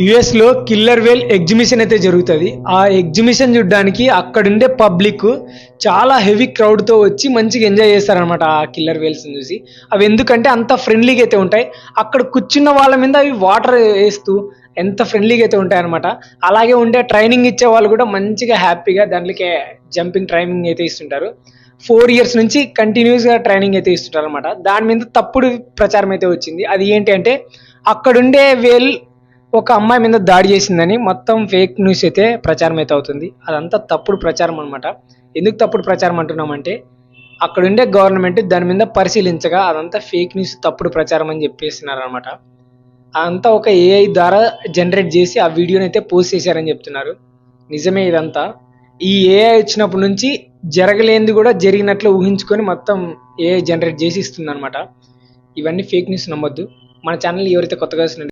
US లో killer వేల్ exhibition అయితే జరుగుతుంది. ఆ ఎగ్జిబిషన్ చూడడానికి అక్కడుండే పబ్లిక్ చాలా హెవీ క్రౌడ్ తో వచ్చి మంచిగా ఎంజాయ్ చేస్తారనమాట. ఆ కిల్లర్ వేల్స్ చూసి అవి ఎందుకంటే అంత ఫ్రెండ్లీగా అయితే ఉంటాయి. అక్కడ కూర్చున్న వాళ్ళ మీద అవి వాటర్ వేస్తూ ఎంత ఫ్రెండ్లీగా అయితే ఉంటాయి అనమాట. అలాగే ఉండే ట్రైనింగ్ ఇచ్చే వాళ్ళు కూడా మంచిగా హ్యాపీగా దాంట్లోకి జంపింగ్ ట్రైనింగ్ అయితే ఇస్తుంటారు. 4 years నుంచి కంటిన్యూస్ గా ట్రైనింగ్ అయితే ఇస్తుంటారు అనమాట. దాని మీద తప్పుడు ప్రచారం అయితే వచ్చింది. అది ఏంటి అంటే అక్కడుండే వేల్ ఒక అమ్మాయి మీద దాడి చేసిందని మొత్తం ఫేక్ న్యూస్ అయితే ప్రచారం అయితే అవుతుంది. అదంతా తప్పుడు ప్రచారం అనమాట. ఎందుకు తప్పుడు ప్రచారం అంటున్నామంటే అక్కడుండే గవర్నమెంట్ దాని మీద పరిశీలించగా అదంతా ఫేక్ న్యూస్, తప్పుడు ప్రచారం అని చెప్పేస్తున్నారు అనమాట. అదంతా ఒక ఏఐ ద్వారా జనరేట్ చేసి ఆ వీడియోని అయితే పోస్ట్ చేశారని చెప్తున్నారు. నిజమే ఇదంతా. ఈ ఏఐ వచ్చినప్పటి నుంచి జరగలేనిది కూడా జరిగినట్లు ఊహించుకొని మొత్తం ఏఐ జనరేట్ చేసి ఇస్తుంది అనమాట. ఇవన్నీ ఫేక్ న్యూస్ నమ్మొద్దు. మన ఛానల్ ఎవరైతే కొత్తగా